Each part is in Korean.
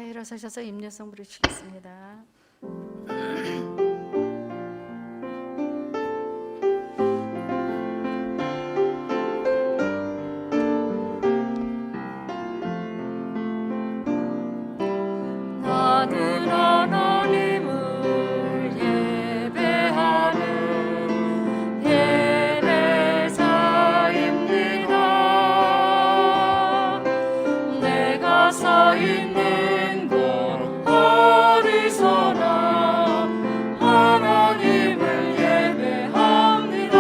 일어서셔서 임례성 부르시겠습니다. 나는 하나님을 예배하는 예배자입니다. 내가 서 있는 곳 어디서나 하나님을 예배합니다.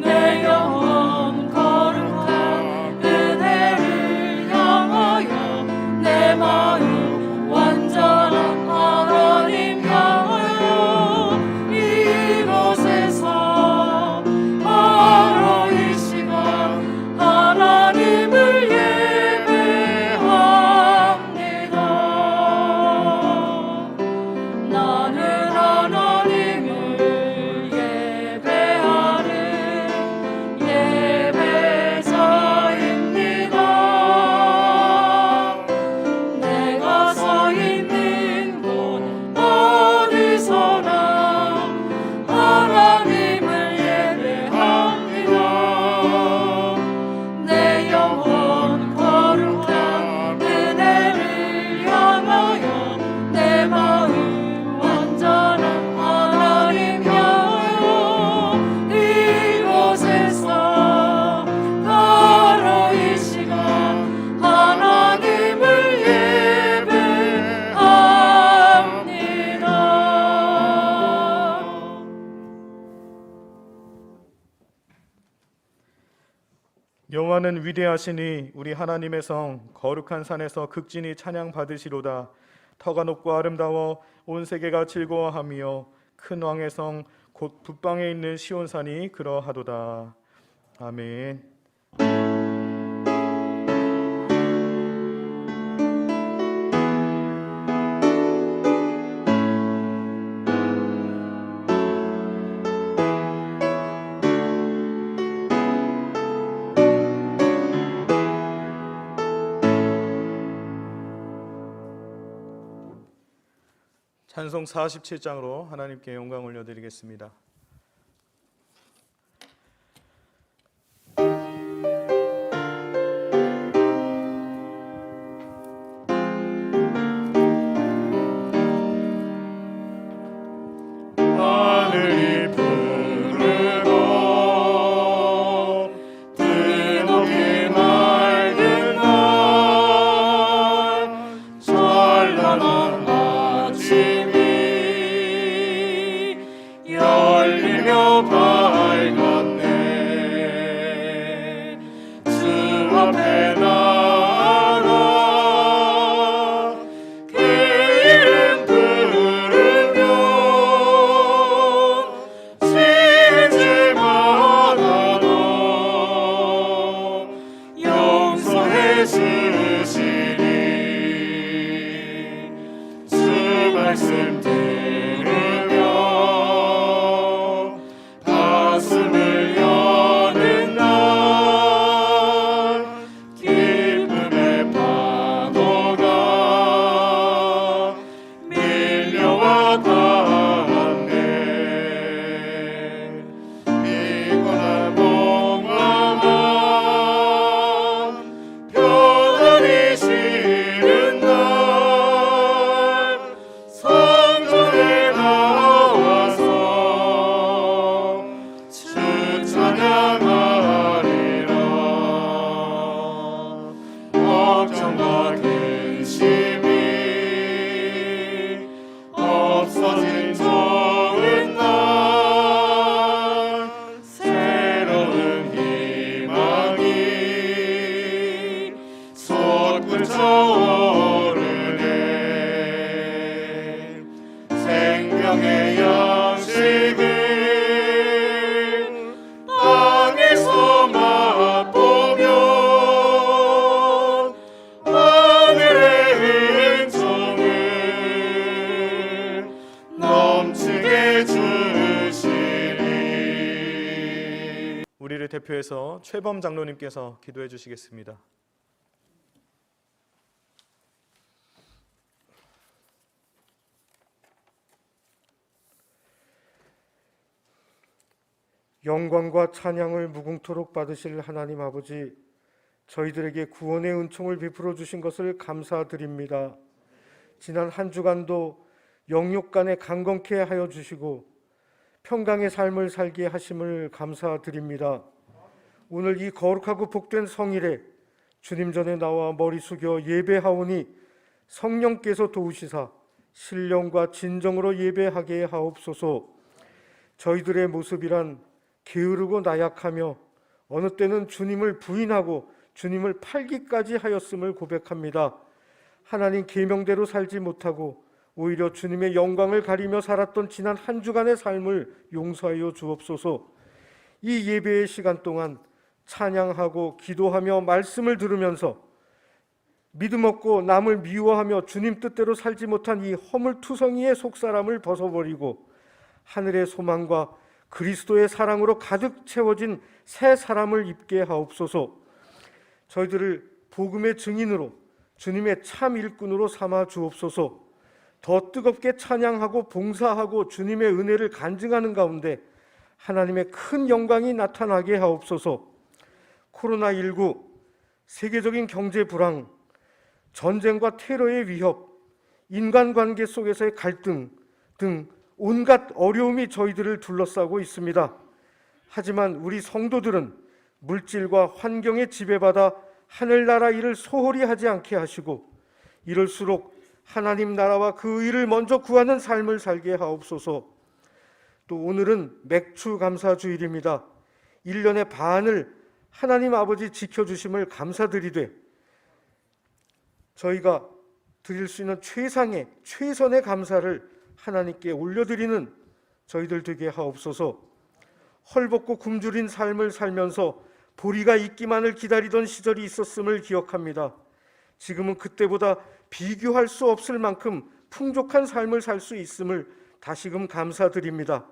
내 영혼 거룩한 은혜를 향하여 내 마음 완전한 하나님 향하여 이곳에서 바로 이 시간 하나님을 예배합니다. 나는 하나님을 예배하는 예배자입니다. 내가 서 있는 곳 어디서나 하나님을 예배합니다. 내 영혼 거룩한 은혜를 향하여 내 마음 완전한 하나님 향하여 이곳에서 바로 이 시간 하나님을 예배합니다. 여호와는 위대하시니 우리 하나님의 성 거룩한 산에서 극진히 찬양 받으시로다. 터가 높고 아름다워 온 세계가 즐거워하며 큰 왕의 성 곧 북방에 있는 시온산이 그러하도다. 아멘. 찬송 47장으로 하나님께 영광 올려드리겠습니다. 하늘이 푸르고 드높이 맑은 날 찬란한 아침이 열리며 밝았네. 주 앞에 나아가 그 이름 부르며 쉬지 말아도 용서해 주시리. 주 말씀 들으며 가슴을 여는 날 기쁨의 파도가 밀려와 닿네. 피곤한 몸과 편안히 쉬는 날 성전에 나와서 주 찬양하리라. 걱정과 근심이 없어진 좋은 날 새로운 희망이 솟구쳐 오르네. 생명의 양식을 땅에서 맛보면 하늘의 은총을 넘치게 주시리. 우리를 대표해서 최범 장로님께서 기도해 주시겠습니다. 영광과 찬양을 무궁토록 받으실 하나님 아버지, 저희들에게 구원의 은총을 베풀어 주신 것을 감사드립니다. 지난 한 주간도 영육간에 강건케 하여 주시고 평강의 삶을 살게 하심을 감사드립니다. 오늘 이 거룩하고 복된 성일에 주님 전에 나와 머리 숙여 예배하오니 성령께서 도우시사 신령과 진정으로 예배하게 하옵소서. 저희들의 모습이란 게으르고 나약하며 어느 때는 주님을 부인하고 주님을 팔기까지 하였음을 고백합니다. 하나님 계명대로 살지 못하고 오히려 주님의 영광을 가리며 살았던 지난 한 주간의 삶을 용서하여 주옵소서. 이 예배의 시간 동안 찬양하고 기도하며 말씀을 들으면서 믿음 없고 남을 미워하며 주님 뜻대로 살지 못한 이 허물투성이의 속사람을 벗어버리고 하늘의 소망과 그리스도의 사랑으로 가득 채워진 새 사람을 입게 하옵소서. 저희들을 복음의 증인으로 주님의 참 일꾼으로 삼아 주옵소서. 더 뜨겁게 찬양하고 봉사하고 주님의 은혜를 간증하는 가운데 하나님의 큰 영광이 나타나게 하옵소서. 코로나19, 세계적인 경제 불황, 전쟁과 테러의 위협, 인간관계 속에서의 갈등 등 온갖 어려움이 저희들을 둘러싸고 있습니다. 하지만 우리 성도들은 물질과 환경에 지배받아 하늘나라 일을 소홀히 하지 않게 하시고 이럴수록 하나님 나라와 그 의를 먼저 구하는 삶을 살게 하옵소서. 또 오늘은 맥주 감사주일입니다. 1년의 반을 하나님 아버지 지켜주심을 감사드리되 저희가 드릴 수 있는 최선의 감사를 하나님께 올려드리는 저희들 되게 하옵소서. 헐벗고 굶주린 삶을 살면서 보리가 익기만을 기다리던 시절이 있었음을 기억합니다. 지금은 그때보다 비교할 수 없을 만큼 풍족한 삶을 살 수 있음을 다시금 감사드립니다.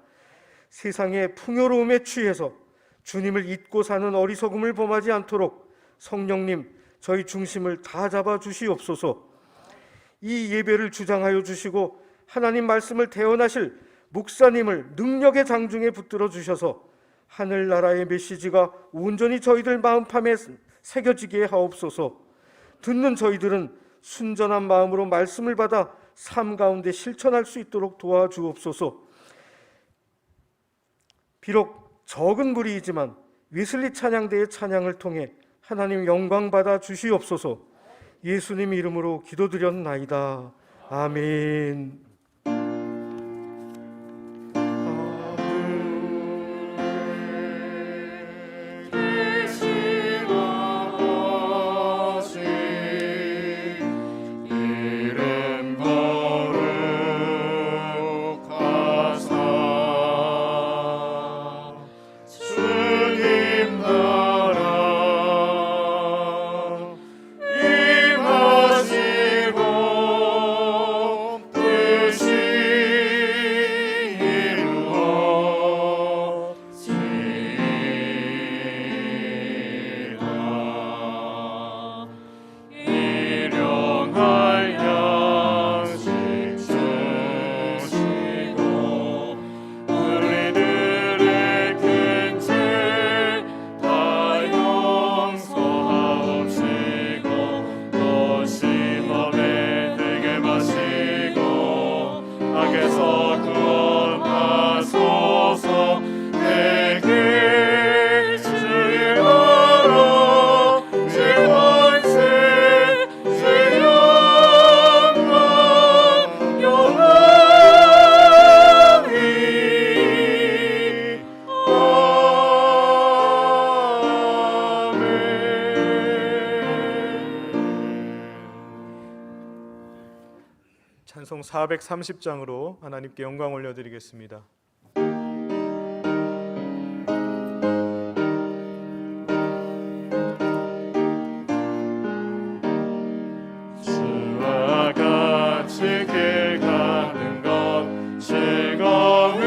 세상의 풍요로움에 취해서 주님을 잊고 사는 어리석음을 범하지 않도록 성령님 저희 중심을 다 잡아 주시옵소서. 이 예배를 주장하여 주시고 하나님 말씀을 대언하실 목사님을 능력의 장중에 붙들어 주셔서 하늘나라의 메시지가 온전히 저희들 마음판에 새겨지게 하옵소서. 듣는 저희들은 순전한 마음으로 말씀을 받아 삶 가운데 실천할 수 있도록 도와주옵소서. 비록 적은 무리이지만 웨슬리 찬양대의 찬양을 통해 하나님 영광 받아 주시옵소서. 예수님 이름으로 기도드렸나이다. 아멘. 찬송 430장으로 하나님께 영광 올려드리겠습니다. 주와 같이 길 가는 것 즐거운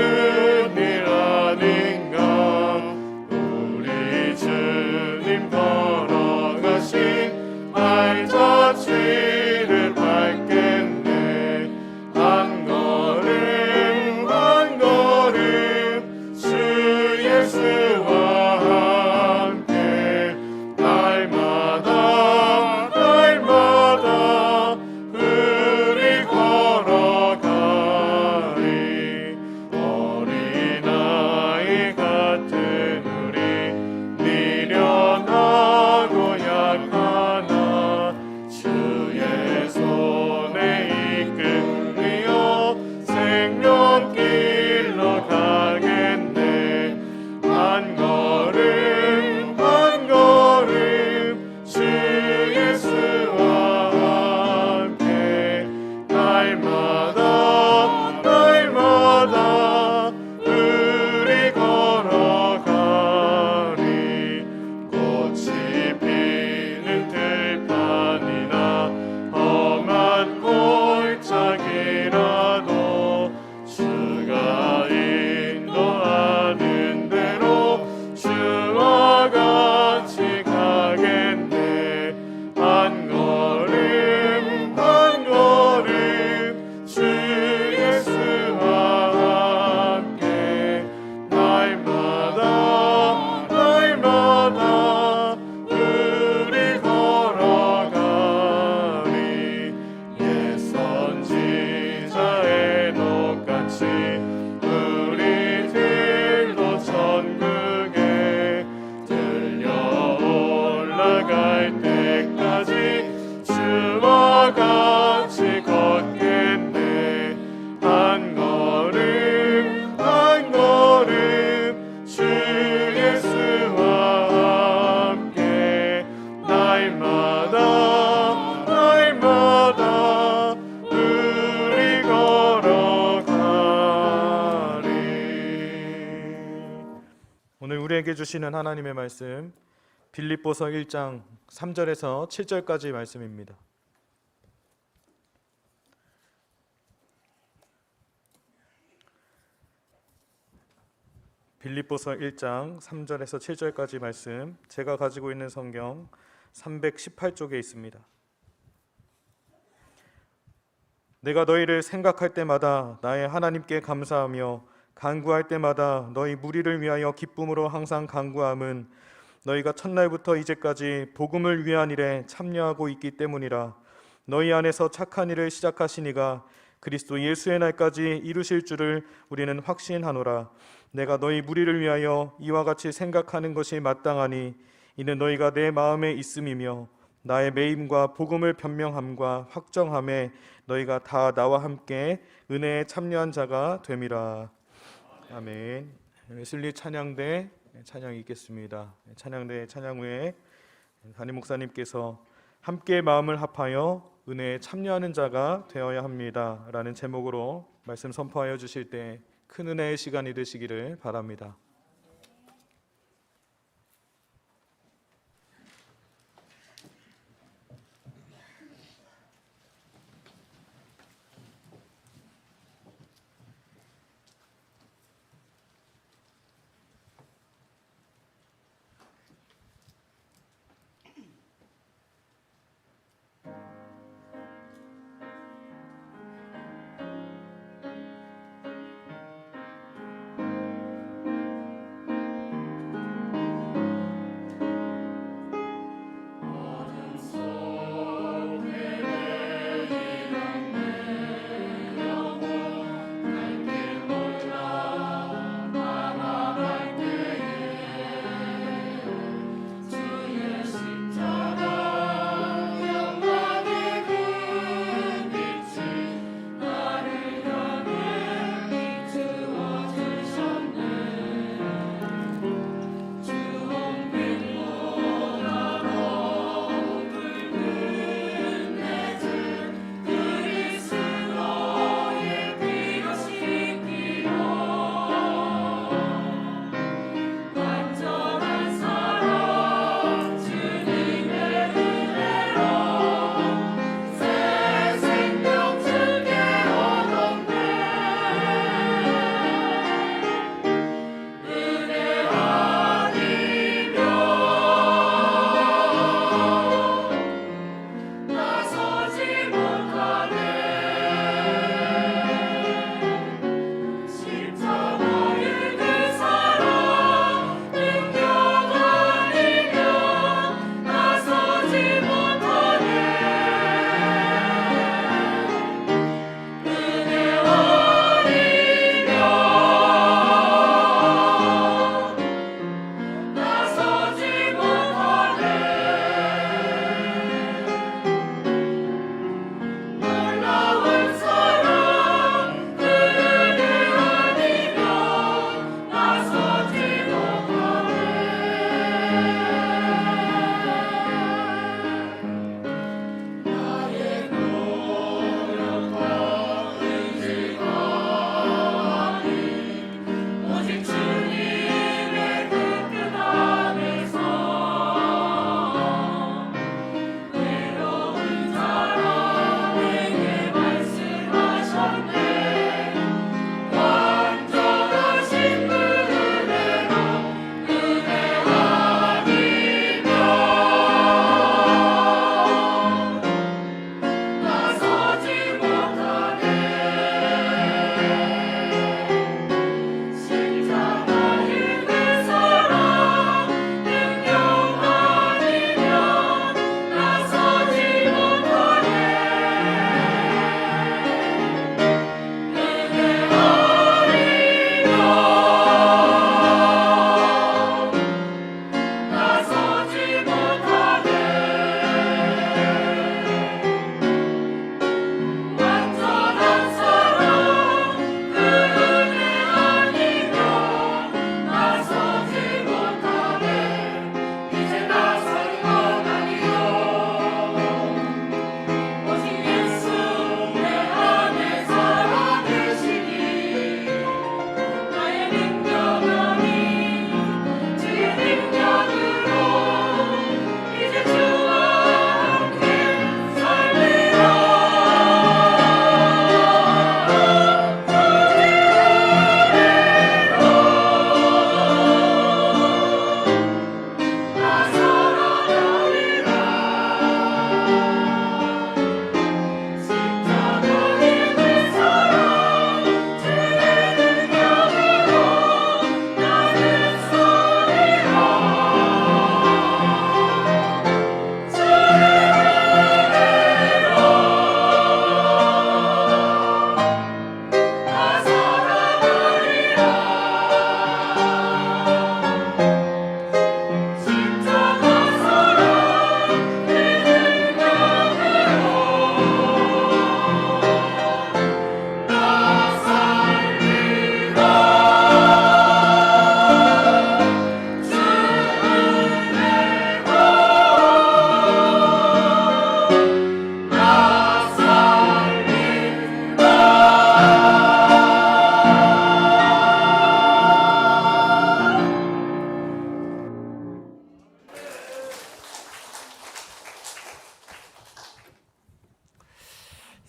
일 아닌가. 우리 주님 걸어가신 발자취를 밟겠네. 한 걸음 한 걸음 우리에게 주시는 하나님의 말씀 빌립보서 1장 3절에서 7절까지 말씀입니다. 빌립보서 1장 3절에서 7절까지 말씀, 제가 가지고 있는 성경 318쪽에 있습니다. 내가 너희를 생각할 때마다 나의 하나님께 감사하며 간구할 때마다 너희 무리를 위하여 기쁨으로 항상 간구함은 너희가 첫날부터 이제까지 복음을 위한 일에 참여하고 있기 때문이라. 너희 안에서 착한 일을 시작하신 이가 그리스도 예수의 날까지 이루실 줄을 우리는 확신하노라. 내가 너희 무리를 위하여 이와 같이 생각하는 것이 마땅하니 이는 너희가 내 마음에 있음이며 나의 매임과 복음을 변명함과 확정함에 너희가 다 나와 함께 은혜에 참여한 자가 됨이라. 아멘. 웨슬리 찬양대 찬양이 있겠습니다. 찬양대 찬양 후에 담임 목사님께서 함께 마음을 합하여 은혜에 참여하는 자가 되어야 합니다 라는 제목으로 말씀 선포하여 주실 때 큰 은혜의 시간이 되시기를 바랍니다.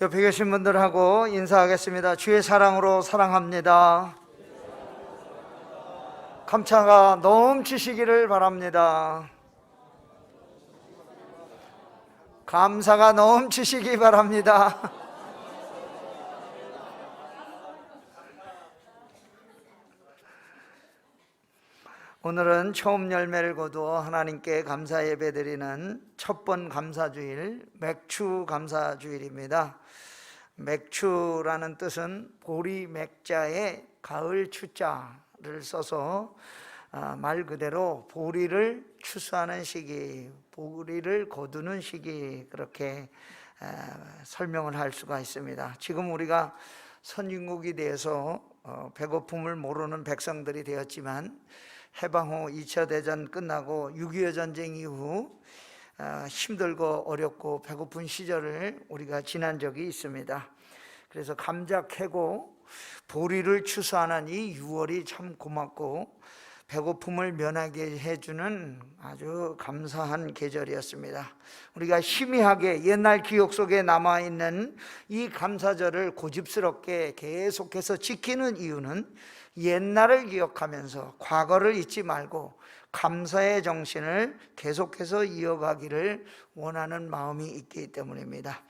옆에 계신 분들하고 인사하겠습니다. 주의 사랑으로 사랑합니다. 감사가 넘치시기를 바랍니다. 감사가 넘치시기 바랍니다. 오늘은 처음 열매를 거두어 하나님께 감사 예배드리는 첫 번 감사주일, 맥추 감사주일입니다. 맥추라는 뜻은 보리 맥자에 가을 추자를 써서 말 그대로 보리를 추수하는 시기, 보리를 거두는 시기, 그렇게 설명을 할 수가 있습니다. 지금 우리가 선진국이 되어서 배고픔을 모르는 백성들이 되었지만 해방 후 2차 대전 끝나고 6.25 전쟁 이후 힘들고 어렵고 배고픈 시절을 우리가 지난 적이 있습니다. 그래서 감자 캐고 보리를 추수하는 이 6월이 참 고맙고 배고픔을 면하게 해주는 아주 감사한 계절이었습니다. 우리가 희미하게 옛날 기억 속에 남아있는 이 감사절을 고집스럽게 계속해서 지키는 이유는 옛날을 기억하면서 과거를 잊지 말고 감사의 정신을 계속해서 이어가기를 원하는 마음이 있기 때문입니다.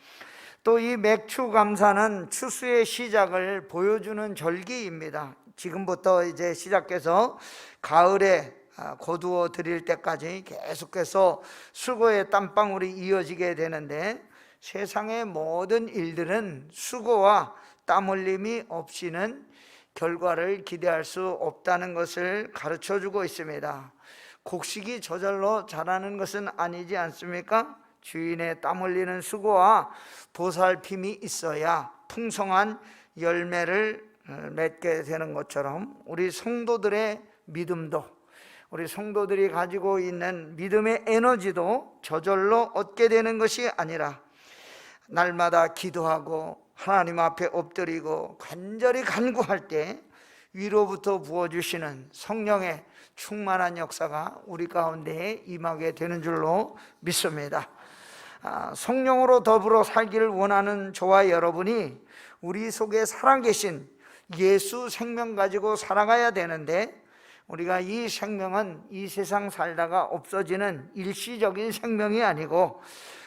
또 이 맥추 감사는 추수의 시작을 보여주는 절기입니다. 지금부터 이제 시작해서 가을에 거두어 드릴 때까지 계속해서 수고의 땀방울이 이어지게 되는데, 세상의 모든 일들은 수고와 땀 흘림이 없이는 결과를 기대할 수 없다는 것을 가르쳐주고 있습니다. 곡식이 저절로 자라는 것은 아니지 않습니까? 주인의 땀 흘리는 수고와 보살핌이 있어야 풍성한 열매를 맺게 되는 것처럼 우리 성도들의 믿음도, 우리 성도들이 가지고 있는 믿음의 에너지도 저절로 얻게 되는 것이 아니라 날마다 기도하고 하나님 앞에 엎드리고 간절히 간구할 때 위로부터 부어주시는 성령의 충만한 역사가 우리 가운데에 임하게 되는 줄로 믿습니다. 성령으로 더불어 살기를 원하는 저와 여러분이 우리 속에 살아계신 예수 생명 가지고 살아가야 되는데, 우리가 이 생명은 이 세상 살다가 없어지는 일시적인 생명이 아니고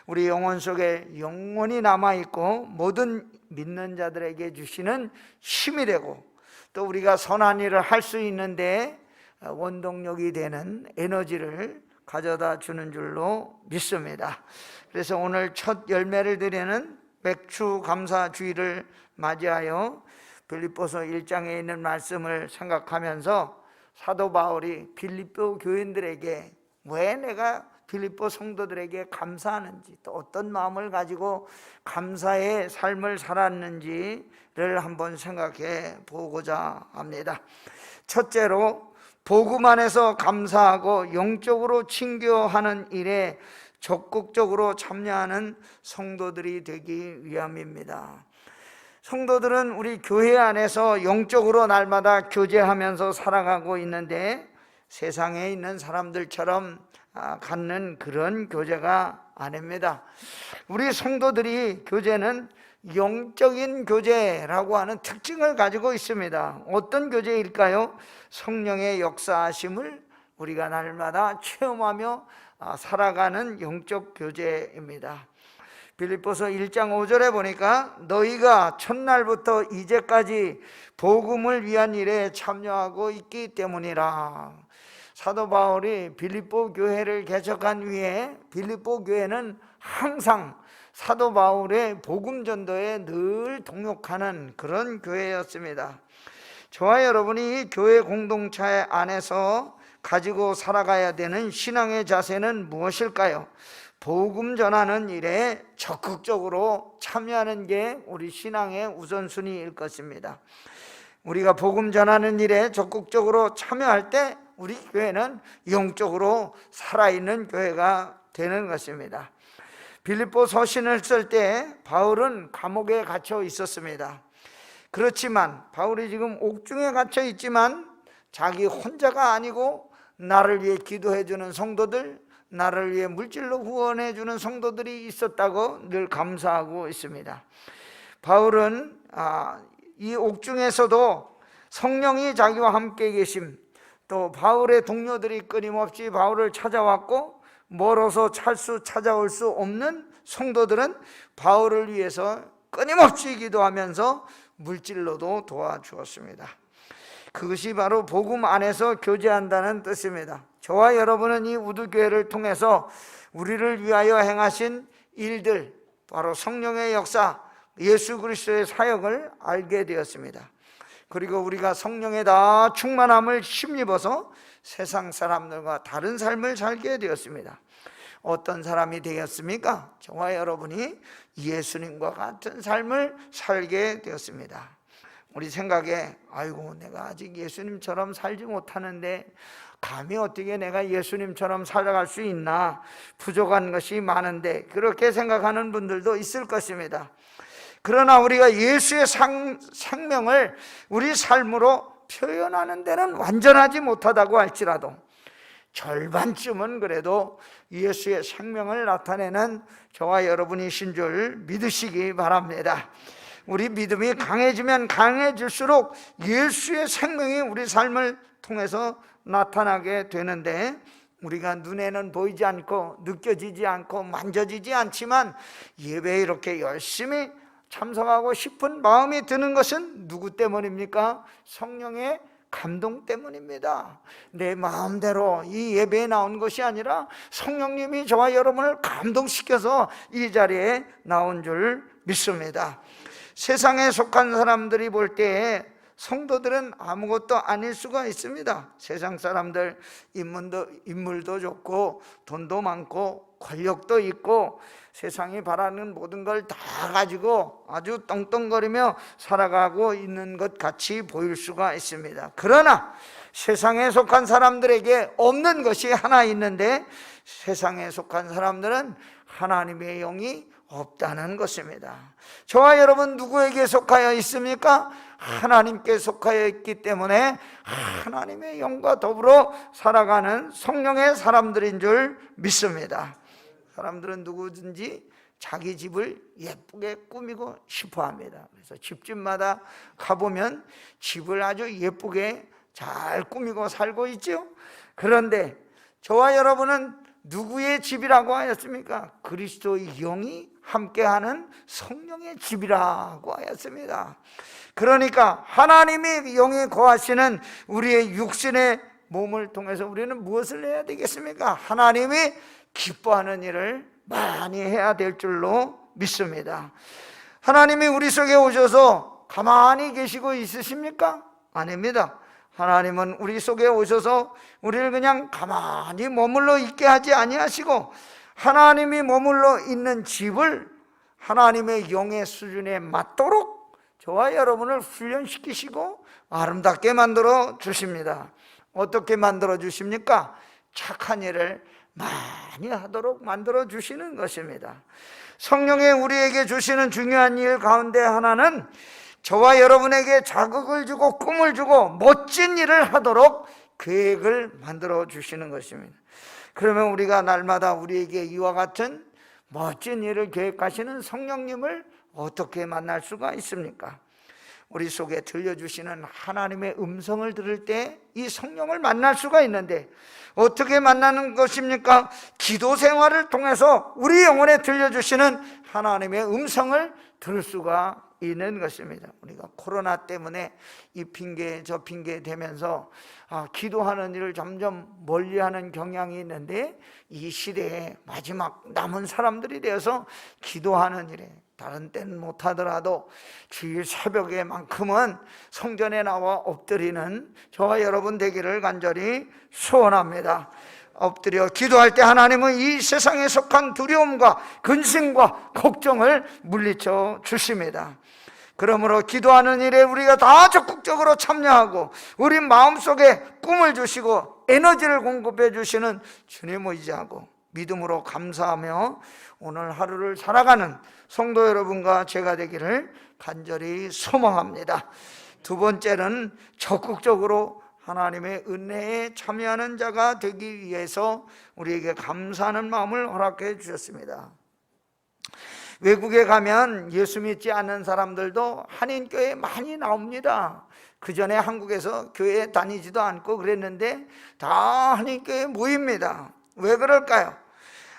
우리 영혼 속에 영원히 남아있고 모든 믿는 자들에게 주시는 힘이 되고, 또 우리가 선한 일을 할 수 있는데 원동력이 되는 에너지를 가져다 주는 줄로 믿습니다. 그래서 오늘 첫 열매를 드리는 맥추 감사주일을 맞이하여 빌립보서 1장에 있는 말씀을 생각하면서 사도 바울이 빌립보 교인들에게 왜 내가 빌립보 성도들에게 감사하는지, 또 어떤 마음을 가지고 감사의 삶을 살았는지를 한번 생각해 보고자 합니다. 첫째로, 복음 안에서 감사하고 영적으로 친교하는 일에 적극적으로 참여하는 성도들이 되기 위함입니다. 성도들은 우리 교회 안에서 영적으로 날마다 교제하면서 살아가고 있는데, 세상에 있는 사람들처럼 갖는 그런 교제가 아닙니다. 우리 성도들이 교제는 영적인 교제라고 하는 특징을 가지고 있습니다. 어떤 교제일까요? 성령의 역사하심을 우리가 날마다 체험하며 살아가는 영적 교제입니다. 빌립보서 1장 5절에 보니까 너희가 첫날부터 이제까지 복음을 위한 일에 참여하고 있기 때문이라. 사도 바울이 빌립보 교회를 개척한 후에 빌립보 교회는 항상 사도 바울의 복음 전도에 늘 동역하는 그런 교회였습니다. 저와 여러분이 이 교회 공동체 안에서 가지고 살아가야 되는 신앙의 자세는 무엇일까요? 복음 전하는 일에 적극적으로 참여하는 게 우리 신앙의 우선순위일 것입니다. 우리가 복음 전하는 일에 적극적으로 참여할 때 우리 교회는 영적으로 살아있는 교회가 되는 것입니다. 빌립보 서신을 쓸 때 바울은 감옥에 갇혀 있었습니다. 그렇지만 바울이 지금 옥중에 갇혀 있지만 자기 혼자가 아니고 나를 위해 기도해 주는 성도들, 나를 위해 물질로 후원해 주는 성도들이 있었다고 늘 감사하고 있습니다. 바울은 이 옥중에서도 성령이 자기와 함께 계심, 또 바울의 동료들이 끊임없이 바울을 찾아왔고 멀어서 찾아올 수 없는 성도들은 바울을 위해서 끊임없이 기도하면서 물질로도 도와주었습니다. 그것이 바로 복음 안에서 교제한다는 뜻입니다. 저와 여러분은 이 우두교회를 통해서 우리를 위하여 행하신 일들, 바로 성령의 역사, 예수 그리스도의 사역을 알게 되었습니다. 그리고 우리가 성령에 다 충만함을 힘입어서 세상 사람들과 다른 삶을 살게 되었습니다. 어떤 사람이 되었습니까? 저와 여러분이 예수님과 같은 삶을 살게 되었습니다. 우리 생각에 아이고 내가 아직 예수님처럼 살지 못하는데 감히 어떻게 내가 예수님처럼 살아갈 수 있나, 부족한 것이 많은데, 그렇게 생각하는 분들도 있을 것입니다. 그러나 우리가 예수의 생명을 우리 삶으로 표현하는 데는 완전하지 못하다고 할지라도 절반쯤은 그래도 예수의 생명을 나타내는 저와 여러분이신 줄 믿으시기 바랍니다. 우리 믿음이 강해지면 강해질수록 예수의 생명이 우리 삶을 통해서 나타나게 되는데, 우리가 눈에는 보이지 않고 느껴지지 않고 만져지지 않지만 예배에 이렇게 열심히 참석하고 싶은 마음이 드는 것은 누구 때문입니까? 성령의 감동 때문입니다. 내 마음대로 이 예배에 나온 것이 아니라 성령님이 저와 여러분을 감동시켜서 이 자리에 나온 줄 믿습니다. 세상에 속한 사람들이 볼 때에 성도들은 아무것도 아닐 수가 있습니다. 세상 사람들 인물도 좋고 돈도 많고 권력도 있고 세상이 바라는 모든 걸 다 가지고 아주 떵떵거리며 살아가고 있는 것 같이 보일 수가 있습니다. 그러나 세상에 속한 사람들에게 없는 것이 하나 있는데, 세상에 속한 사람들은 하나님의 영이 없다는 것입니다. 저와 여러분 누구에게 속하여 있습니까? 하나님께 속하여 있기 때문에 하나님의 영과 더불어 살아가는 성령의 사람들인 줄 믿습니다. 사람들은 누구든지 자기 집을 예쁘게 꾸미고 싶어 합니다. 그래서 집집마다 가보면 집을 아주 예쁘게 잘 꾸미고 살고 있죠. 그런데 저와 여러분은 누구의 집이라고 하였습니까? 그리스도의 영이 함께하는 성령의 집이라고 하였습니다. 그러니까 하나님의 영이 거하시는 우리의 육신의 몸을 통해서 우리는 무엇을 해야 되겠습니까? 하나님이 기뻐하는 일을 많이 해야 될 줄로 믿습니다. 하나님이 우리 속에 오셔서 가만히 계시고 있으십니까? 아닙니다. 하나님은 우리 속에 오셔서 우리를 그냥 가만히 머물러 있게 하지 아니하시고, 하나님이 머물러 있는 집을 하나님의 영의 수준에 맞도록 저와 여러분을 훈련시키시고 아름답게 만들어 주십니다. 어떻게 만들어 주십니까? 착한 일을 많이 하도록 만들어 주시는 것입니다. 성령의 우리에게 주시는 중요한 일 가운데 하나는 저와 여러분에게 자극을 주고 꿈을 주고 멋진 일을 하도록 계획을 만들어 주시는 것입니다. 그러면 우리가 날마다 우리에게 이와 같은 멋진 일을 계획하시는 성령님을 어떻게 만날 수가 있습니까? 우리 속에 들려주시는 하나님의 음성을 들을 때 이 성령을 만날 수가 있는데, 어떻게 만나는 것입니까? 기도 생활을 통해서 우리 영혼에 들려주시는 하나님의 음성을 들을 수가 있는 것입니다. 우리가 코로나 때문에 이 핑계 저 핑계 대면서 기도하는 일을 점점 멀리하는 경향이 있는데, 이 시대에 마지막 남은 사람들이 되어서 기도하는 일에, 다른 때는 못하더라도 주일 새벽에만큼은 성전에 나와 엎드리는 저와 여러분 되기를 간절히 소원합니다. 엎드려 기도할 때 하나님은 이 세상에 속한 두려움과 근심과 걱정을 물리쳐 주십니다. 그러므로 기도하는 일에 우리가 다 적극적으로 참여하고 우리 마음속에 꿈을 주시고 에너지를 공급해 주시는 주님을 의지하고 믿음으로 감사하며 오늘 하루를 살아가는 성도 여러분과 제가 되기를 간절히 소망합니다. 두 번째는 적극적으로 하나님의 은혜에 참여하는 자가 되기 위해서 우리에게 감사하는 마음을 허락해 주셨습니다. 외국에 가면 예수 믿지 않는 사람들도 한인교회에 많이 나옵니다. 그 전에 한국에서 교회 다니지도 않고 그랬는데 다 한인교회에 모입니다. 왜 그럴까요?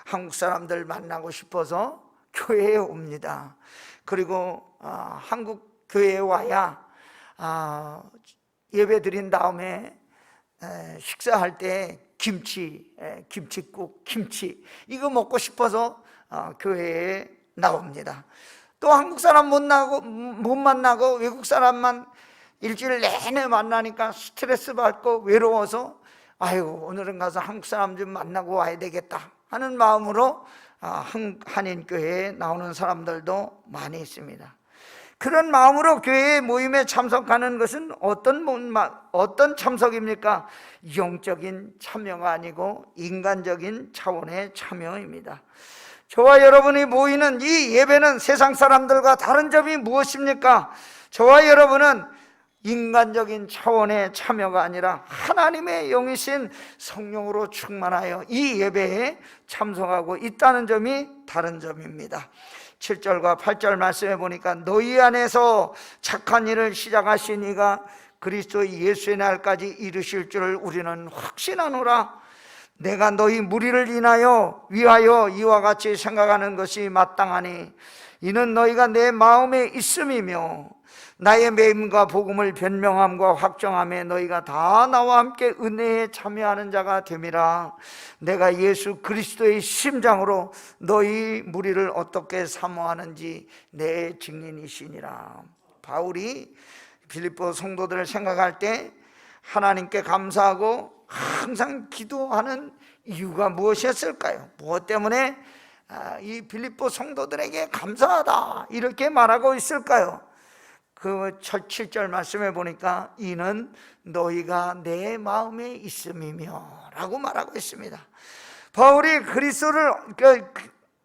한국 사람들 만나고 싶어서 교회에 옵니다. 그리고 한국 교회에 와야 예배 드린 다음에 식사할 때 김치국, 김치 이거 먹고 싶어서 교회에 나옵니다. 또 한국 사람 못 만나고 외국 사람만 일주일 내내 만나니까 스트레스 받고 외로워서 아이고 오늘은 가서 한국 사람 좀 만나고 와야 되겠다 하는 마음으로 한인교회에 나오는 사람들도 많이 있습니다. 그런 마음으로 교회 모임에 참석하는 것은 어떤 참석입니까? 영적인 참여가 아니고 인간적인 차원의 참여입니다. 저와 여러분이 모이는 이 예배는 세상 사람들과 다른 점이 무엇입니까? 저와 여러분은 인간적인 차원의 참여가 아니라 하나님의 영이신 성령으로 충만하여 이 예배에 참석하고 있다는 점이 다른 점입니다. 7절과 8절 말씀해 보니까 너희 안에서 착한 일을 시작하신 이가 그리스도 예수의 날까지 이르실 줄을 우리는 확신하노라. 내가 너희 무리를 위하여 이와 같이 생각하는 것이 마땅하니 이는 너희가 내 마음에 있음이며 나의 매임과 복음을 변명함과 확정함에 너희가 다 나와 함께 은혜에 참여하는 자가 됨이라. 내가 예수 그리스도의 심장으로 너희 무리를 어떻게 사모하는지 내 증인이시니라. 바울이 빌립보 성도들을 생각할 때 하나님께 감사하고 항상 기도하는 이유가 무엇이었을까요? 무엇 때문에 이 빌립보 성도들에게 감사하다 이렇게 말하고 있을까요? 그 7절 말씀해 보니까 이는 너희가 내 마음에 있음이며 라고 말하고 있습니다. 바울이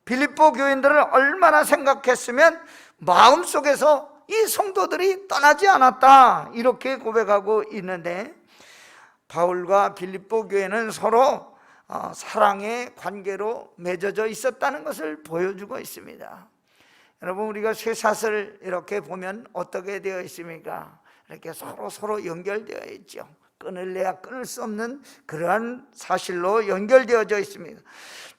빌립보 교인들을 얼마나 생각했으면 마음속에서 이 성도들이 떠나지 않았다 이렇게 고백하고 있는데, 바울과 빌립보 교회는 서로 사랑의 관계로 맺어져 있었다는 것을 보여주고 있습니다. 여러분, 우리가 쇠사슬 이렇게 보면 어떻게 되어 있습니까? 이렇게 서로 연결되어 있죠. 끊을래야 끊을 수 없는 그러한 사실로 연결되어져 있습니다.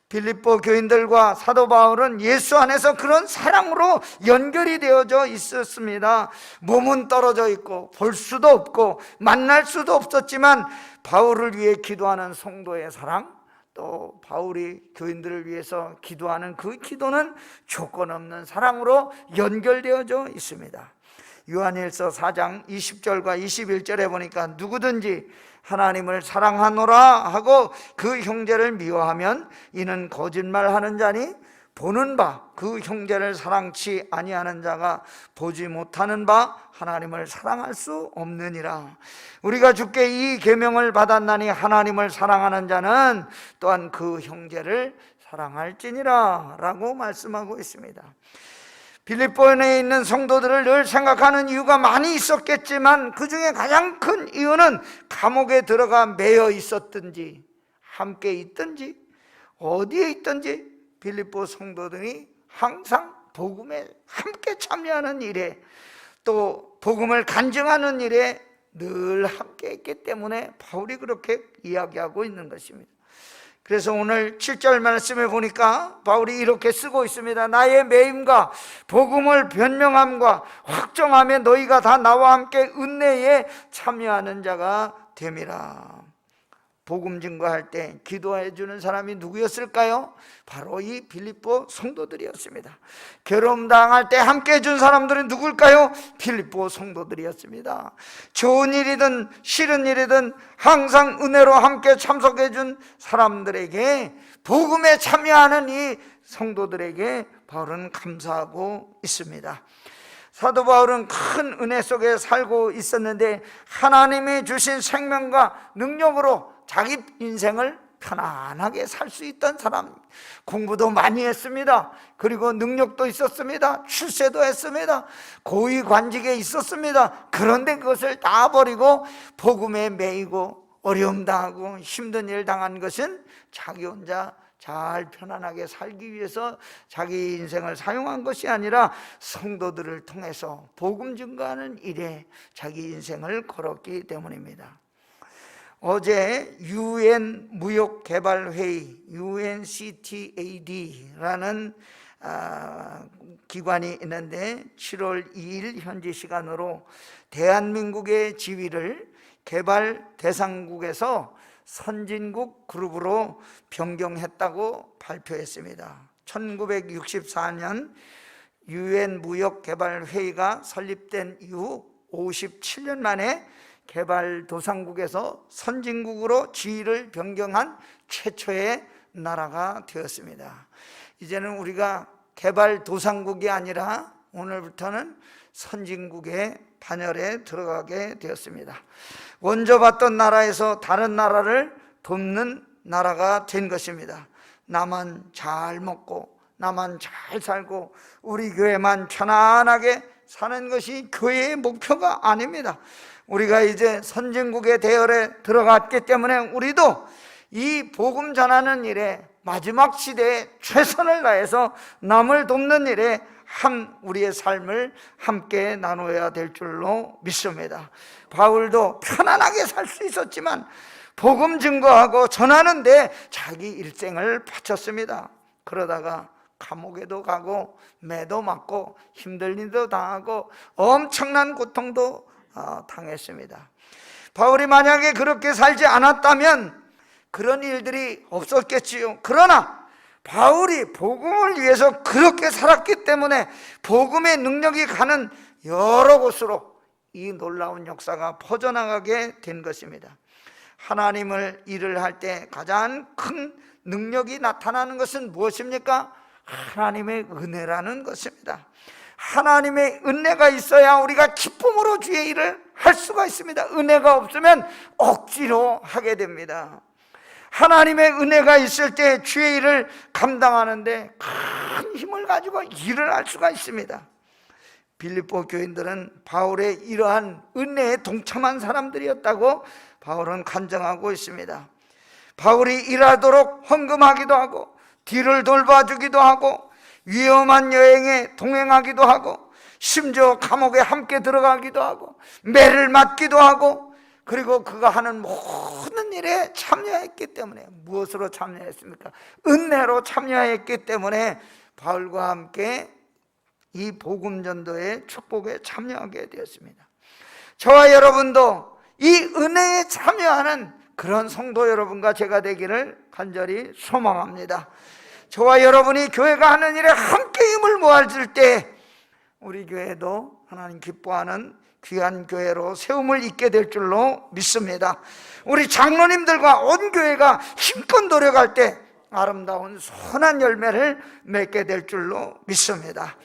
빌립보 교인들과 사도 바울은 예수 안에서 그런 사랑으로 연결이 되어져 있었습니다. 몸은 떨어져 있고 볼 수도 없고 만날 수도 없었지만 바울을 위해 기도하는 성도의 사랑, 또 바울이 교인들을 위해서 기도하는 그 기도는 조건 없는 사랑으로 연결되어져 있습니다. 요한일서 4장 20절과 21절에 보니까 누구든지 하나님을 사랑하노라 하고 그 형제를 미워하면 이는 거짓말하는 자니 보는 바 그 형제를 사랑치 아니하는 자가 보지 못하는 바 하나님을 사랑할 수 없느니라. 우리가 주께 이 계명을 받았나니 하나님을 사랑하는 자는 또한 그 형제를 사랑할지니라 라고 말씀하고 있습니다. 빌립보에 있는 성도들을 늘 생각하는 이유가 많이 있었겠지만 그 중에 가장 큰 이유는 감옥에 들어가 매여 있었든지 함께 있든지 어디에 있든지 빌립보 성도들이 항상 복음에 함께 참여하는 일에, 또 복음을 간증하는 일에 늘 함께 했기 때문에 바울이 그렇게 이야기하고 있는 것입니다. 그래서 오늘 7절 말씀에 보니까 바울이 이렇게 쓰고 있습니다. 나의 매임과 복음을 변명함과 확정함에 너희가 다 나와 함께 은혜에 참여하는 자가 됨이라. 복음 증거할 때 기도해 주는 사람이 누구였을까요? 바로 이 빌립보 성도들이었습니다. 괴로움 당할 때 함께 해준 사람들은 누굴까요? 빌립보 성도들이었습니다. 좋은 일이든 싫은 일이든 항상 은혜로 함께 참석해 준 사람들에게, 복음에 참여하는 이 성도들에게 바울은 감사하고 있습니다. 사도 바울은 큰 은혜 속에 살고 있었는데 하나님이 주신 생명과 능력으로 자기 인생을 편안하게 살 수 있던 사람, 공부도 많이 했습니다. 그리고 능력도 있었습니다. 출세도 했습니다. 고위 관직에 있었습니다. 그런데 그것을 다 버리고 복음에 매이고 어려움 당하고 힘든 일 당한 것은 자기 혼자 잘 편안하게 살기 위해서 자기 인생을 사용한 것이 아니라 성도들을 통해서 복음 증거하는 일에 자기 인생을 걸었기 때문입니다. 어제 UN 무역개발회의 UNCTAD라는 기관이 있는데 7월 2일 현지 시간으로 대한민국의 지위를 개발 대상국에서 선진국 그룹으로 변경했다고 발표했습니다. 1964년 UN 무역개발회의가 설립된 이후 57년 만에 개발도상국에서 선진국으로 지위를 변경한 최초의 나라가 되었습니다. 이제는 우리가 개발도상국이 아니라 오늘부터는 선진국의 반열에 들어가게 되었습니다. 먼저 봤던 나라에서 다른 나라를 돕는 나라가 된 것입니다. 나만 잘 먹고 나만 잘 살고 우리 교회만 편안하게 사는 것이 교회의 목표가 아닙니다. 우리가 이제 선진국의 대열에 들어갔기 때문에 우리도 이 복음 전하는 일에 마지막 시대에 최선을 다해서 남을 돕는 일에 우리의 삶을 함께 나눠야 될 줄로 믿습니다. 바울도 편안하게 살 수 있었지만 복음 증거하고 전하는데 자기 일생을 바쳤습니다. 그러다가 감옥에도 가고 매도 맞고 힘든 일도 당하고 엄청난 고통도 당했습니다. 바울이 만약에 그렇게 살지 않았다면 그런 일들이 없었겠지요. 그러나 바울이 복음을 위해서 그렇게 살았기 때문에 복음의 능력이 가는 여러 곳으로 이 놀라운 역사가 퍼져나가게 된 것입니다. 하나님을 일을 할 때 가장 큰 능력이 나타나는 것은 무엇입니까? 하나님의 은혜라는 것입니다. 하나님의 은혜가 있어야 우리가 기쁨으로 주의 일을 할 수가 있습니다. 은혜가 없으면 억지로 하게 됩니다. 하나님의 은혜가 있을 때 주의 일을 감당하는데 큰 힘을 가지고 일을 할 수가 있습니다. 빌립보 교인들은 바울의 이러한 은혜에 동참한 사람들이었다고 바울은 간증하고 있습니다. 바울이 일하도록 헌금하기도 하고 뒤를 돌봐주기도 하고 위험한 여행에 동행하기도 하고 심지어 감옥에 함께 들어가기도 하고 매를 맞기도 하고 그리고 그가 하는 모든 일에 참여했기 때문에 무엇으로 참여했습니까? 은혜로 참여했기 때문에 바울과 함께 이 복음 전도의 축복에 참여하게 되었습니다. 저와 여러분도 이 은혜에 참여하는 그런 성도 여러분과 제가 되기를 간절히 소망합니다. 저와 여러분이 교회가 하는 일에 함께 힘을 모아줄 때 우리 교회도 하나님 기뻐하는 귀한 교회로 세움을 입게 될 줄로 믿습니다. 우리 장로님들과 온 교회가 힘껏 노력할 때 아름다운 선한 열매를 맺게 될 줄로 믿습니다.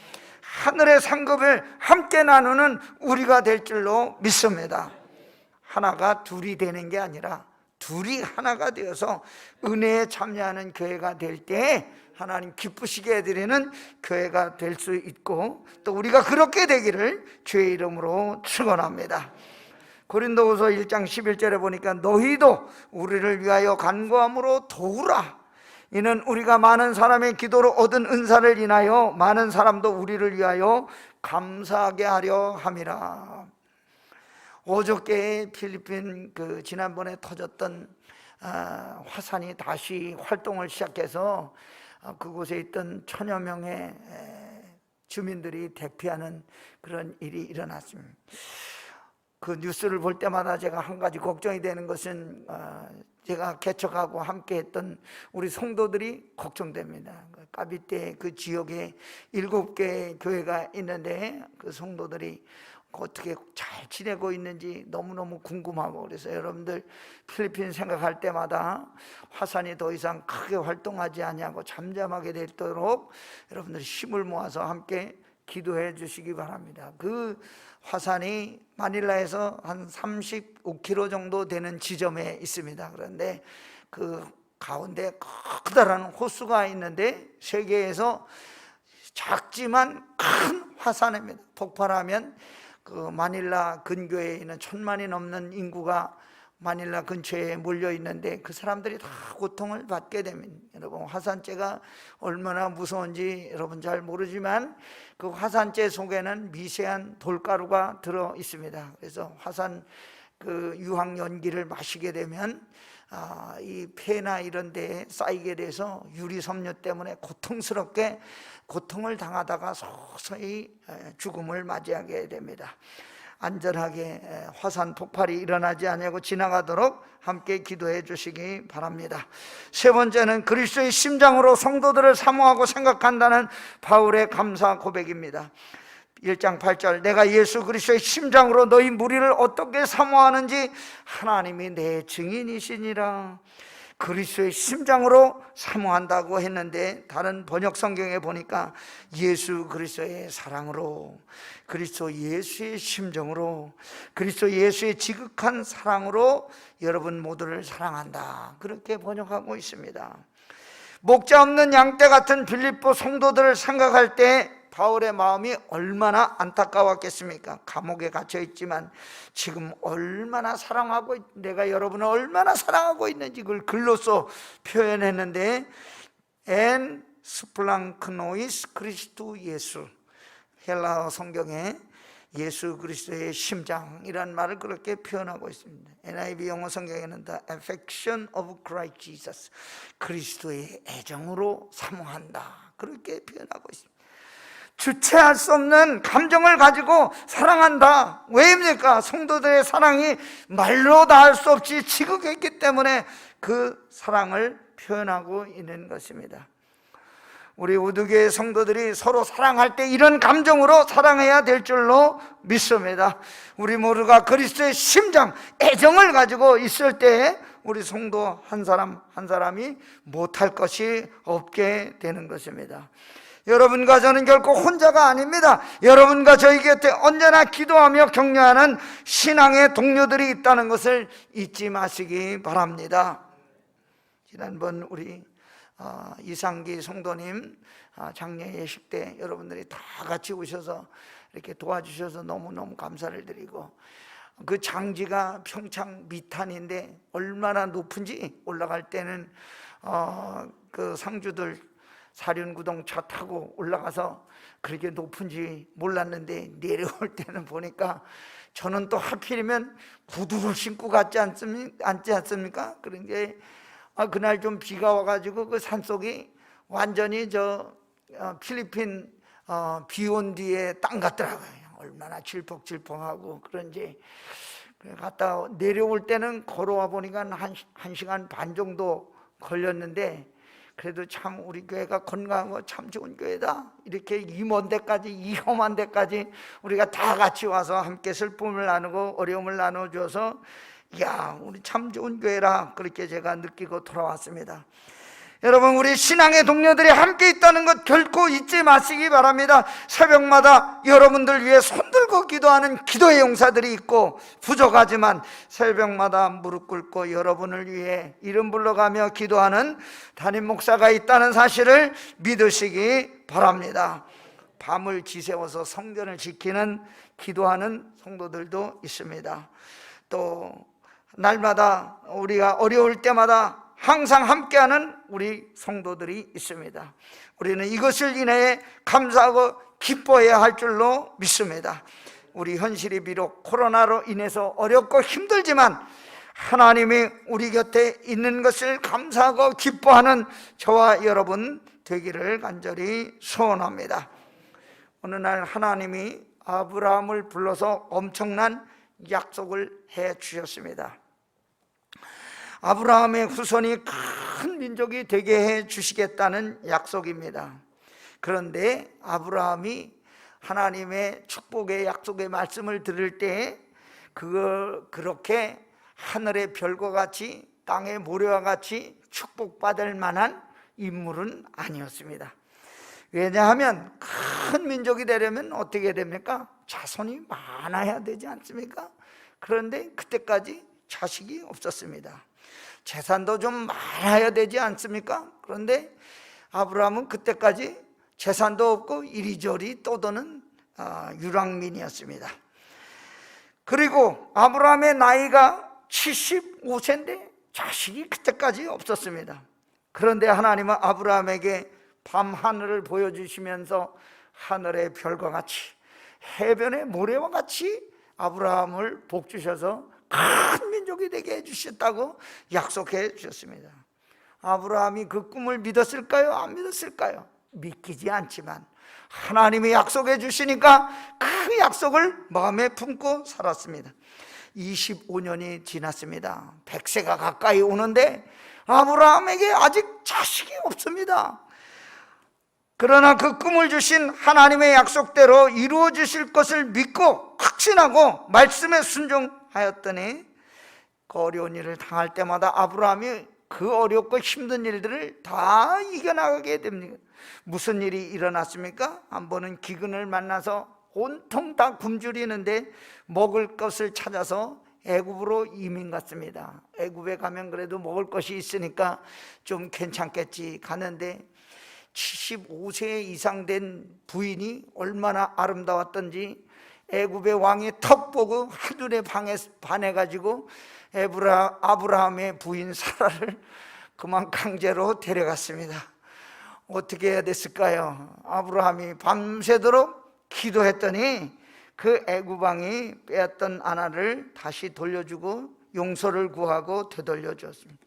하늘의 상급을 함께 나누는 우리가 될 줄로 믿습니다. 하나가 둘이 되는 게 아니라 둘이 하나가 되어서 은혜에 참여하는 교회가 될 때 하나님 기쁘시게 해드리는 교회가 될 수 있고 또 우리가 그렇게 되기를 주의 이름으로 축원합니다. 고린도후서 1장 11절에 보니까 너희도 우리를 위하여 간구함으로 도우라. 이는 우리가 많은 사람의 기도로 얻은 은사를 인하여 많은 사람도 우리를 위하여 감사하게 하려 함이라. 어저께 필리핀 지난번에 터졌던 화산이 다시 활동을 시작해서 그곳에 있던 천여 명의 주민들이 대피하는 그런 일이 일어났습니다. 그 뉴스를 볼 때마다 제가 한 가지 걱정이 되는 것은 제가 개척하고 함께 했던 우리 성도들이 걱정됩니다. 까비떼 그 지역에 7개 교회가 있는데 그 성도들이 어떻게 잘 지내고 있는지 너무너무 궁금하고 그래서 여러분들 필리핀 생각할 때마다 화산이 더 이상 크게 활동하지 아니하고 잠잠하게 되도록 여러분들이 힘을 모아서 함께 기도해 주시기 바랍니다. 그 화산이 마닐라에서 한 35km 정도 되는 지점에 있습니다. 그런데 그 가운데 커다란 호수가 있는데 세계에서 작지만 큰 화산입니다. 폭발하면 그 마닐라 근교에 있는 1000만이 넘는 인구가 마닐라 근처에 몰려 있는데 그 사람들이 다 고통을 받게 되면, 여러분 화산재가 얼마나 무서운지 여러분 잘 모르지만 그 화산재 속에는 미세한 돌가루가 들어 있습니다. 그래서 화산 그 유황 연기를 마시게 되면 이 폐나 이런 데에 쌓이게 돼서 유리섬유 때문에 고통스럽게 고통을 당하다가 서서히 죽음을 맞이하게 됩니다. 안전하게 화산 폭발이 일어나지 않고 지나가도록 함께 기도해 주시기 바랍니다. 세 번째는 그리스도의 심장으로 성도들을 사모하고 생각한다는 바울의 감사 고백입니다. 1장 8절, 내가 예수 그리스도의 심장으로 너희 무리를 어떻게 사모하는지 하나님이 내 증인이시니라. 그리스도의 심장으로 사모한다고 했는데 다른 번역 성경에 보니까 예수 그리스도의 사랑으로, 그리스도 예수의 심정으로, 그리스도 예수의 지극한 사랑으로 여러분 모두를 사랑한다, 그렇게 번역하고 있습니다. 목자 없는 양떼 같은 빌립보 성도들을 생각할 때 바울의 마음이 얼마나 안타까웠겠습니까? 감옥에 갇혀 있지만 지금 얼마나 사랑하고, 내가 여러분을 얼마나 사랑하고 있는지 그걸 글로써 표현했는데, 엔 스플랑크노이스 그리스도 예수, 헬라어 성경에 예수 그리스도의 심장이란 말을 그렇게 표현하고 있습니다. NIV 영어 성경에는 The affection of Christ Jesus, 그리스도의 애정으로 사모한다, 그렇게 표현하고 있습니다. 주체할 수 없는 감정을 가지고 사랑한다. 왜입니까? 성도들의 사랑이 말로 다 할 수 없이 지극했기 때문에 그 사랑을 표현하고 있는 것입니다. 우리 우두교의 성도들이 서로 사랑할 때 이런 감정으로 사랑해야 될 줄로 믿습니다. 우리 모두가 그리스도의 심장, 애정을 가지고 있을 때 우리 성도 한 사람 한 사람이 못할 것이 없게 되는 것입니다. 여러분과 저는 결코 혼자가 아닙니다. 여러분과 저희 곁에 언제나 기도하며 격려하는 신앙의 동료들이 있다는 것을 잊지 마시기 바랍니다. 지난번 우리 이상기 성도님 장례 예식 때 여러분들이 다 같이 오셔서 이렇게 도와주셔서 너무너무 감사를 드리고, 그 장지가 평창 미탄인데 얼마나 높은지 올라갈 때는 그 상주들 사륜구동 차 타고 올라가서 그렇게 높은지 몰랐는데 내려올 때는 보니까 저는 또 하필이면 구두를 신고 갔지 않습니까? 그런 게 그날 좀 비가 와가지고 그 산속이 완전히 필리핀 비 온 뒤에 땅 같더라고요. 얼마나 질퍽질퍽하고 그런지. 갔다 내려올 때는 걸어와 보니까 한 시간 반 정도 걸렸는데, 그래도 참 우리 교회가 건강하고 참 좋은 교회다, 이렇게 이 먼 데까지, 이 험한 데까지 우리가 다 같이 와서 함께 슬픔을 나누고 어려움을 나눠줘서 야, 우리 참 좋은 교회라, 그렇게 제가 느끼고 돌아왔습니다. 여러분, 우리 신앙의 동료들이 함께 있다는 것 결코 잊지 마시기 바랍니다. 새벽마다 여러분들 위해 손들고 기도하는 기도의 용사들이 있고, 부족하지만 새벽마다 무릎 꿇고 여러분을 위해 이름 불러가며 기도하는 담임 목사가 있다는 사실을 믿으시기 바랍니다. 밤을 지새워서 성전을 지키는 기도하는 성도들도 있습니다. 또 날마다 우리가 어려울 때마다 항상 함께하는 우리 성도들이 있습니다. 우리는 이것을 인해 감사하고 기뻐해야 할 줄로 믿습니다. 우리 현실이 비록 코로나로 인해서 어렵고 힘들지만 하나님이 우리 곁에 있는 것을 감사하고 기뻐하는 저와 여러분 되기를 간절히 소원합니다. 어느 날 하나님이 아브라함을 불러서 엄청난 약속을 해 주셨습니다. 아브라함의 후손이 큰 민족이 되게 해 주시겠다는 약속입니다. 그런데 아브라함이 하나님의 축복의 약속의 말씀을 들을 때 그렇게 하늘의 별과 같이 땅의 모래와 같이 축복받을 만한 인물은 아니었습니다. 왜냐하면 큰 민족이 되려면 어떻게 됩니까? 자손이 많아야 되지 않습니까? 그런데 그때까지 자식이 없었습니다. 재산도 좀 많아야 되지 않습니까? 그런데 아브라함은 그때까지 재산도 없고 이리저리 떠도는 유랑민이었습니다. 그리고 아브라함의 나이가 75세인데 자식이 그때까지 없었습니다. 그런데 하나님은 아브라함에게 밤 하늘을 보여주시면서 하늘의 별과 같이 해변의 모래와 같이 아브라함을 복주셔서 큰 민족이 되게 해주셨다고 약속해 주셨습니다. 아브라함이 그 꿈을 믿었을까요? 안 믿었을까요? 믿기지 않지만 하나님이 약속해 주시니까 그 약속을 마음에 품고 살았습니다. 25년이 지났습니다. 100세가 가까이 오는데 아브라함에게 아직 자식이 없습니다. 그러나 그 꿈을 주신 하나님의 약속대로 이루어 주실 것을 믿고 확신하고 말씀에 순종하였더니 그 어려운 일을 당할 때마다 아브라함이 그 어렵고 힘든 일들을 다 이겨나가게 됩니다. 무슨 일이 일어났습니까? 한 번은 기근을 만나서 온통 다 굶주리는데 먹을 것을 찾아서 애굽으로 이민 갔습니다. 애굽에 가면 그래도 먹을 것이 있으니까 좀 괜찮겠지 가는데 75세 이상 된 부인이 얼마나 아름다웠던지 애굽의 왕이 턱 보고 하늘에 반해가지고 아브라함의 부인 사라를 그만 강제로 데려갔습니다. 어떻게 해야 됐을까요? 아브라함이 밤새도록 기도했더니 그 애굽 왕이 빼앗던 아내를 다시 돌려주고 용서를 구하고 되돌려 주었습니다.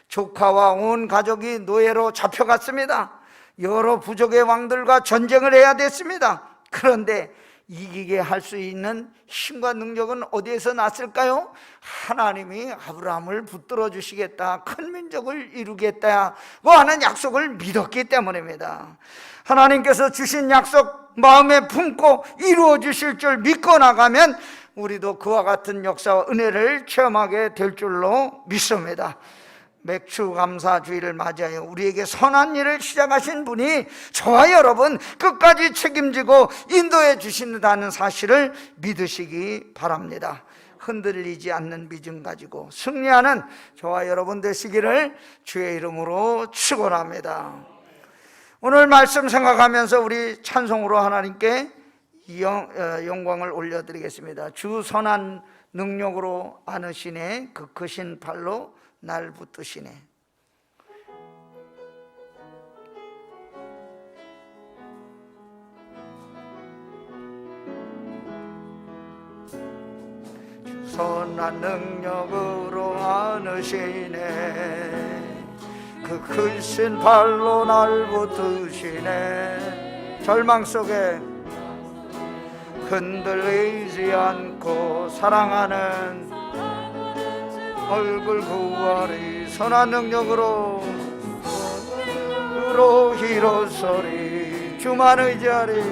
조카와 온 가족이 노예로 잡혀갔습니다. 여러 부족의 왕들과 전쟁을 해야 됐습니다. 그런데 이기게 할 수 있는 힘과 능력은 어디에서 났을까요? 하나님이 아브라함을 붙들어 주시겠다, 큰 민족을 이루겠다고 하는 약속을 믿었기 때문입니다. 하나님께서 주신 약속 마음에 품고 이루어 주실 줄 믿고 나가면 우리도 그와 같은 역사와 은혜를 체험하게 될 줄로 믿습니다. 맥추감사주의를 맞이하여 우리에게 선한 일을 시작하신 분이 저와 여러분 끝까지 책임지고 인도해 주신다는 사실을 믿으시기 바랍니다. 흔들리지 않는 믿음 가지고 승리하는 저와 여러분 되시기를 주의 이름으로 축원합니다. 오늘 말씀 생각하면서 우리 찬송으로 하나님께 영광을 올려드리겠습니다. 주 선한 능력으로 안으시네, 그 크신 팔로 날 붙드시네. 선한 능력으로 안으시네, 그 크신 발로 날 붙드시네. 절망 속에 흔들리지 않고 사랑하는 얼굴 구하리. 선한 능력으로 일어서리. 주만 의지하리.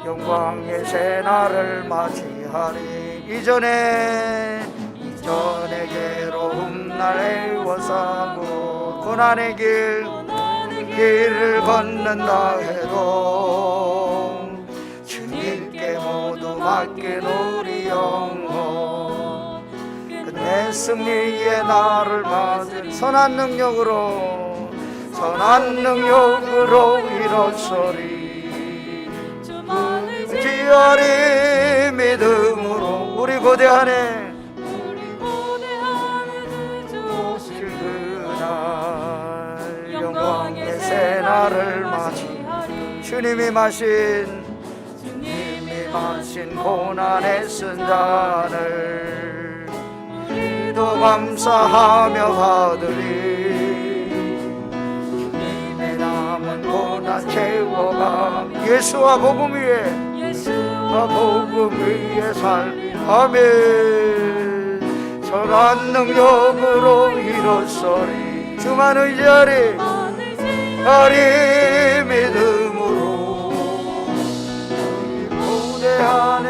영광의 새날을 맞이하리. 이전에 괴로움 날 애워싸고 고난의 길을 걷는다 해도 주님께 모두 맡긴 우리 영혼, 끝내 승리의 날을 맞을 선한 능력으로 일어서리. 지어리 믿음으로 우리 고대하네. 영광의 새날을 맞이 주님이 마신 고난의 쓴 잔을 또 감사하며 받으리. 주님의 남은 고난 채워가 예수와 복음 위에 살리. 아멘. 선한 능력으로 일어서리. 주만 의지하리. 믿음으로 무대 안에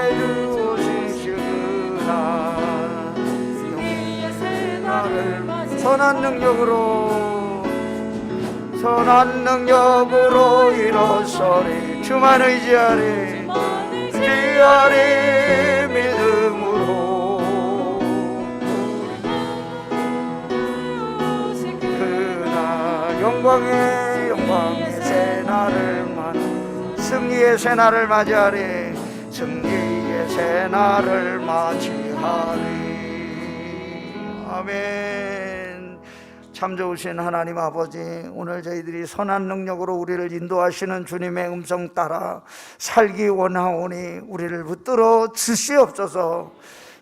주시구나. 선한 능력으로 일어서리. 주만 의지하리. 믿음으로 그나 영광의 승리의 새날을 맞이하리. 승리의 새날을 맞이하리. 아멘. 참 좋으신 하나님 아버지, 오늘 저희들이 선한 능력으로 우리를 인도하시는 주님의 음성 따라 살기 원하오니 우리를 붙들어 주시옵소서.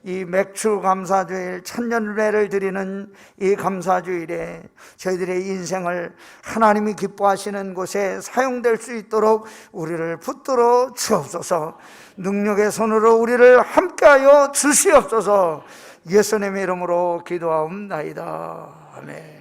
이 맥주 감사주일, 천년례를 드리는 이 감사주일에 저희들의 인생을 하나님이 기뻐하시는 곳에 사용될 수 있도록 우리를 붙들어 주옵소서. 능력의 손으로 우리를 함께하여 주시옵소서. 예수님의 이름으로 기도하옵나이다. 아멘.